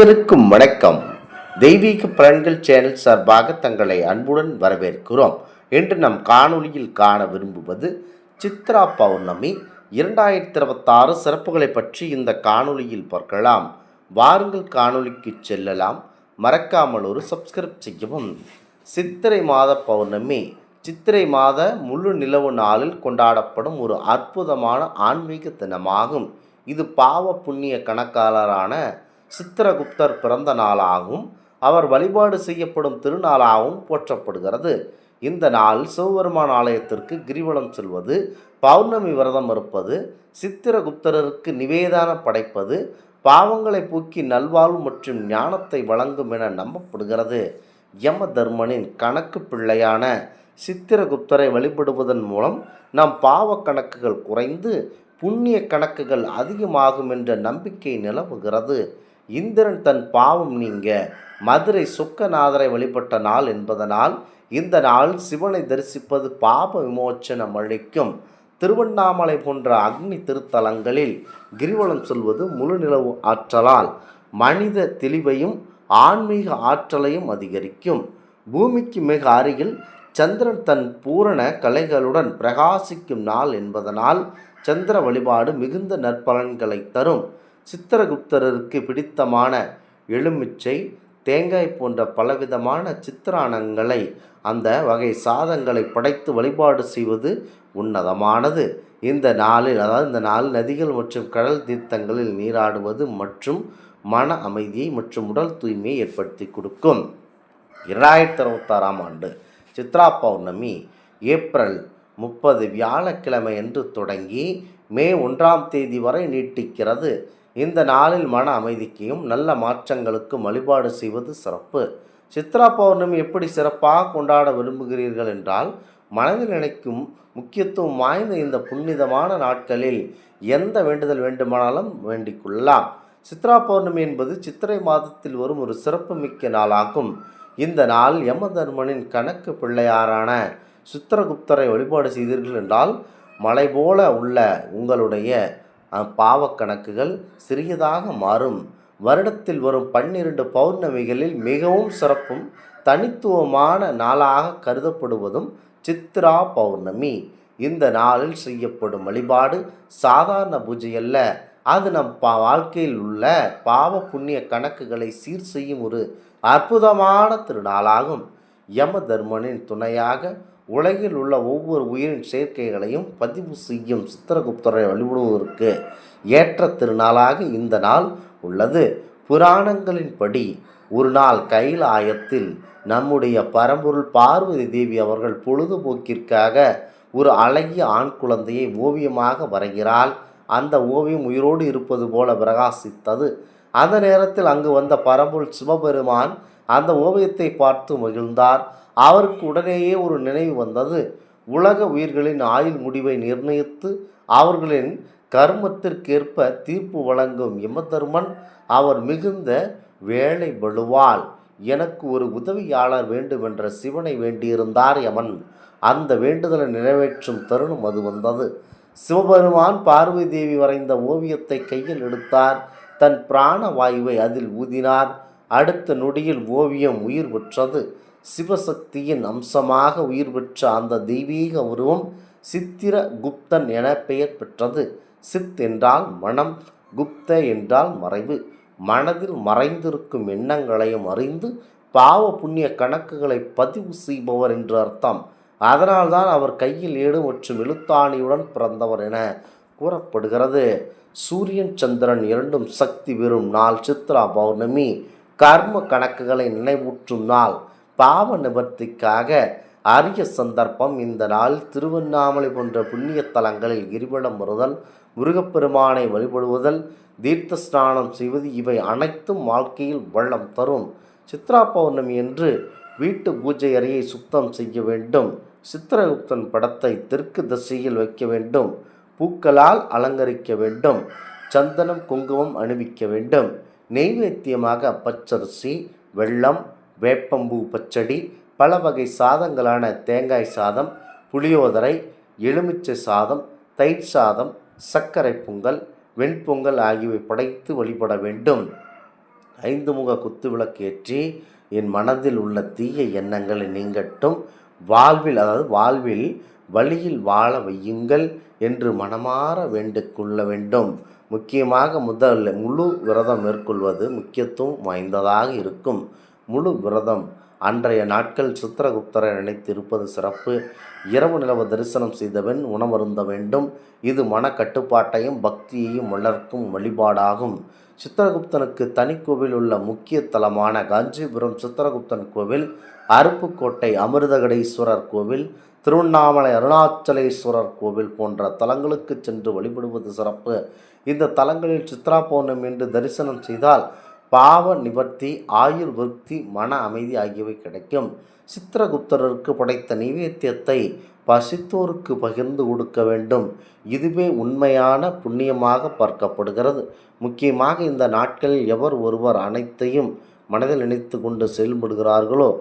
அனைவருக்கும் வணக்கம். தெய்வீக பலன்கள் சேனல் சார்பாக தங்களை அன்புடன் வரவேற்கிறோம். இன்று நம் காணொளியில் காண விரும்புவது சித்ரா பௌர்ணமி 2026 சிறப்புகளை பற்றி இந்த காணொளியில் பார்க்கலாம். வாருங்கள் காணொளிக்கு செல்லலாம். மறக்காமல் ஒரு சப்ஸ்கிரைப் செய்யவும். சித்திரை மாத பௌர்ணமி சித்திரை மாத முழு நிலவு நாளில் கொண்டாடப்படும் ஒரு அற்புதமான ஆன்மீக தினமாகும். இது பாவ புண்ணிய கணக்காளரான சித்திரகுப்தர் பிறந்த நாளாகவும் அவர் வழிபாடு செய்யப்படும் திருநாளாகவும் போற்றப்படுகிறது. இந்த நாள் சிவபெருமான் ஆலயத்திற்கு கிரிவலம் செல்வது, பௌர்ணமி விரதம் இருப்பது, சித்திரகுப்தருக்கு நிவேதனம் படைப்பது பாவங்களை போக்கி நல்வாழ்வு மற்றும் ஞானத்தை வழங்கும் என நம்பப்படுகிறது. யம தர்மனின் கணக்கு பிள்ளையான சித்திரகுப்தரை வழிபடுவதன் மூலம் நம் பாவ கணக்குகள் குறைந்து புண்ணிய கணக்குகள் அதிகமாகும் என்ற நம்பிக்கை நிலவுகிறது. இந்திரன் தன் பாவம் நீங்க மதுரை சொக்கநாதரை வழிபட்ட நாள் என்பதனால் இந்த நாள் சிவனை தரிசிப்பது பாப விமோச்சனம் அளிக்கும். திருவண்ணாமலை போன்ற அக்னி திருத்தலங்களில் கிரிவலம் செல்வது முழு நிலவு ஆற்றலால் மனித தெளிவையும் ஆன்மீக ஆற்றலையும் அதிகரிக்கும். பூமிக்கு மிக அருகில் சந்திரன் தன் பூரண கலைகளுடன் பிரகாசிக்கும் நாள் என்பதனால் சந்திர வழிபாடு மிகுந்த நற்பலன்களை தரும். சித்திரகுப்தருக்கு பிடித்தமான எலுமிச்சை, தேங்காய் போன்ற பலவிதமான சித்திரானங்களை அந்த வகை சாதங்களை படைத்து வழிபாடு செய்வது உன்னதமானது. இந்த நாள் நதிகள் மற்றும் கடல் தீர்த்தங்களில் நீராடுவது மற்றும் மன அமைதியை மற்றும் உடல் தூய்மையை ஏற்படுத்தி கொடுக்கும். 2026 ஆண்டு சித்ரா பௌர்ணமி ஏப்ரல் 30 வியாழக்கிழமை என்று தொடங்கி மே 1 வரை நீட்டிக்கிறது. இந்த நாளில் மன அமைதிக்கையும் நல்ல மாற்றங்களுக்கும் வழிபாடு செய்வது சிறப்பு. சித்ரா பௌர்ணமி எப்படி சிறப்பாக கொண்டாட விரும்புகிறீர்கள் என்றால், மனதில் நினைக்கும் முக்கியத்துவம் வாய்ந்த இந்த புனிதமான நாட்களில் எந்த வேண்டுதல் வேண்டுமானாலும் வேண்டிக் கொள்ளலாம். சித்ரா பௌர்ணமி என்பது சித்திரை மாதத்தில் வரும் ஒரு சிறப்பு மிக்க நாளாகும். இந்த நாள் யமதர்மனின் கணக்கு பிள்ளையாரான சித்திரகுப்தரை வழிபாடு செய்தீர்கள் என்றால் மலை போல உள்ள உங்களுடைய பாவ கணக்குகள் சிறியதாக மாறும். வருடத்தில் வரும் 12 பௌர்ணமிகளில் மிகவும் சிறப்பும் தனித்துவமான நாளாக கருதப்படுவதும் சித்ரா பௌர்ணமி. இந்த நாளில் செய்யப்படும் வழிபாடு சாதாரண பூஜை அல்ல. அது நம் வாழ்க்கையில் உள்ள பாவ புண்ணிய கணக்குகளை சீர் செய்யும் ஒரு அற்புதமான திருநாளாகும். யம தர்மனின் துணையாக உலகில் உள்ள ஒவ்வொரு உயிரின் சேர்க்கைகளையும் பதிவு செய்யும் சித்திரகுப்தரை வழிபடுவதற்கு ஏற்ற திருநாளாக இந்த நாள் உள்ளது. புராணங்களின்படி ஒரு நாள் கைலாயத்தில் நம்முடைய பரம்பொருள் பார்வதி தேவி அவர்கள் பொழுதுபோக்கிற்காக ஒரு அழகிய ஆண் குழந்தையை ஓவியமாக வரைகிறாள். அந்த ஓவியம் உயிரோடு இருப்பது போல பிரகாசித்தது. அந்த நேரத்தில் அங்கு வந்த பரம்பொருள் சிவபெருமான் அந்த ஓவியத்தை பார்த்து மகிழ்ந்தார். அவருக்கு உடனேயே ஒரு நினைவு வந்தது. உலக உயிர்களின் ஆயுள் முடிவை நிர்ணயித்து அவர்களின் கர்மத்திற்கேற்ப தீர்ப்பு வழங்கும் யமதர்மன் அவர் மிகுந்த வேலை பளுவால் எனக்கு ஒரு உதவியாளர் வேண்டுமென்ற சிவனை வேண்டியிருந்தார் யமன். அந்த வேண்டுதலை நிறைவேற்றும் தருணம் அது வந்தது. சிவபெருமான் பார்வதி தேவி வரைந்த ஓவியத்தை கையில் எடுத்தார். தன் பிராண வாயுவை அதில் ஊதினார். அடுத்த நொடியில் ஓவியம் உயிர் பெற்றது. சிவசக்தியின் அம்சமாக உயிர் பெற்ற அந்த தெய்வீக உருவம் சித்திரகுப்தன் என பெயர் பெற்றது. சித் என்றால் மனம், குப்த என்றால் மறைவு. மனதில் மறைந்திருக்கும் எண்ணங்களையும் அறிந்து பாவ புண்ணிய கணக்குகளை பதிவு செய்பவர் என்று அர்த்தம். அதனால்தான் அவர் கையில் ஏடு மற்றும் எழுத்தாணியுடன் பிறந்தவர் என கூறப்படுகிறது. சூரியன் சந்திரன் இரண்டும் சக்தி பெறும் நாள் சித்ரா பௌர்ணமி. கர்ம கணக்குகளை நினைவூற்றும் நாள். பாவ நிவர்த்திக்காக அரிய சந்தர்ப்பம். இந்த நாள் திருவண்ணாமலை போன்ற புண்ணிய தலங்களில் கிரிவலம் வருதல், முருகப்பெருமானை வழிபடுவதல், தீர்த்த ஸ்நானம் செய்வது இவை அனைத்தும் வாழ்க்கையில் வளம் தரும். சித்ரா பௌர்ணமி என்று வீட்டு பூஜை அறையை சுத்தம் செய்ய வேண்டும். சித்திரகுப்தன் படத்தை தெற்கு திசையில் வைக்க வேண்டும். பூக்களால் அலங்கரிக்க வேண்டும். சந்தனம் குங்குமம் அணிவிக்க வேண்டும். நெய்வேத்தியமாக பச்சரிசி, வெல்லம், வேப்பம்பூ பச்சடி, பல வகை சாதங்களான தேங்காய் சாதம், புளியோதரை, எலுமிச்சை சாதம், தயிர் சாதம், சர்க்கரை பொங்கல், வெண்பொங்கல் ஆகியவை படைத்து வழிபட வேண்டும். 5 முக குத்து விளக்கேற்றி என் மனதில் உள்ள தீய எண்ணங்களை நீங்கட்டும், வாழ்வில் வழியில் வாழ வையுங்கள் என்று மனமாற வேண்டிக்கொள்ள வேண்டும். முக்கியமாக முழு விரதம் மேற்கொள்வது முக்கியத்துவம் வாய்ந்ததாக இருக்கும். முழு விரதம் அன்றைய நாட்கள் சித்திரகுப்தரை நினைத்து இருப்பது சிறப்பு. இரவு நிலவு தரிசனம் செய்தவன் உணவருந்த வேண்டும். இது மன கட்டுப்பாட்டையும் பக்தியையும் வளர்க்கும் வழிபாடாகும். சித்திரகுப்தனுக்கு தனி கோவில் உள்ள முக்கிய தலமான காஞ்சிபுரம் சித்திரகுப்தன் கோவில், அருப்புக்கோட்டை அமிர்தகடேஸ்வரர் கோவில், திருவண்ணாமலை அருணாச்சலேஸ்வரர் கோவில் போன்ற தலங்களுக்கு சென்று வழிபடுவது சிறப்பு. இந்த தலங்களில் சித்ரா பௌர்ணமி என்று தரிசனம் செய்தால் பாவ நிவர்த்தி, ஆயுள் விருத்தி, மன அமைதி ஆகியவை கிடைக்கும். சித்திரகுப்தருக்கு படைத்த நைவேத்தியத்தை பசித்தோருக்கு பகிர்ந்து கொடுக்க வேண்டும். இதுவே உண்மையான புண்ணியமாக பார்க்கப்படுகிறது. முக்கியமாக இந்த நாட்களில் எவர் ஒருவர் அனைத்தையும் மனதில் நினைத்து கொண்டு செயல்படுகிறார்களோ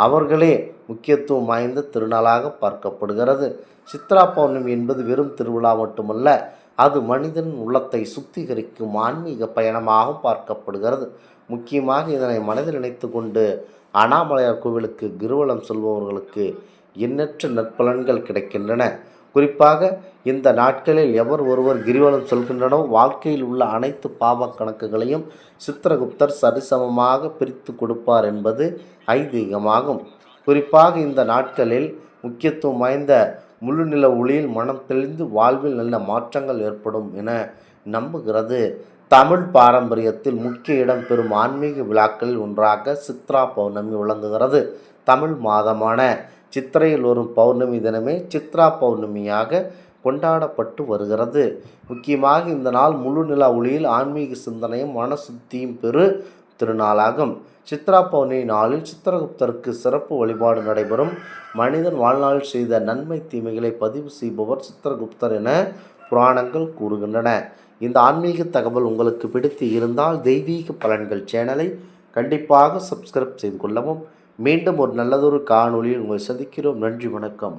அவர்களே முக்கியத்துவம் வாய்ந்த திருநாளாக பார்க்கப்படுகிறது. சித்ரா பௌர்ணமி என்பது வெறும் திருவிழா மட்டுமல்ல, அது மனிதன் உள்ளத்தை சுத்திகரிக்கும் ஆன்மீக பயணமாக பார்க்கப்படுகிறது. முக்கியமாக இதனை மனதில் நினைத்து கொண்டு அண்ணாமலையார் கோவிலுக்கு கிரிவலம் செல்பவர்களுக்கு எண்ணற்ற நற்பலன்கள் கிடைக்கின்றன. குறிப்பாக இந்த நாட்களில் எவர் ஒருவர் கிரிவலம் செல்கின்றனோ வாழ்க்கையில் உள்ள அனைத்து பாவ கணக்குகளையும் சித்திரகுப்தர் சரிசமமாக பிரித்து கொடுப்பார் என்பது ஐதீகமாகும். குறிப்பாக இந்த நாட்களில் முக்கியத்துவம் வாய்ந்த முழு நில ஒளியில் மனம் தெளிந்து வாழ்வில் நல்ல மாற்றங்கள் ஏற்படும் என நம்புகிறது. தமிழ் பாரம்பரியத்தில் முக்கிய இடம் பெறும் ஆன்மீக விழாக்களில் ஒன்றாக சித்ரா பௌர்ணமி விளங்குகிறது. தமிழ் மாதமான சித்திரையில் வரும் பௌர்ணமி தினமே சித்ரா பௌர்ணமியாக கொண்டாடப்பட்டு வருகிறது. முக்கியமாக இந்த நாள் முழு நிலா ஒளியில் ஆன்மீக சிந்தனையும் மன சுத்தியும் பெரு திருநாளாகும். சித்ரா பௌர்ணமி நாளில் சித்திரகுப்தருக்கு சிறப்பு வழிபாடு நடைபெறும். மனிதன் வாழ்நாளில் செய்த நன்மை தீமைகளை பதிவு செய்பவர் சித்திரகுப்தர் என புராணங்கள் கூறுகின்றன. இந்த ஆன்மீக தகவல் உங்களுக்கு பிடித்து இருந்தால் தெய்வீக பலன்கள் சேனலை கண்டிப்பாக சப்ஸ்கிரைப் செய்து கொள்ளவும். மீண்டும் ஒரு நல்லதொரு காணொளியில் உங்களை சந்திக்கிறோம். நன்றி, வணக்கம்.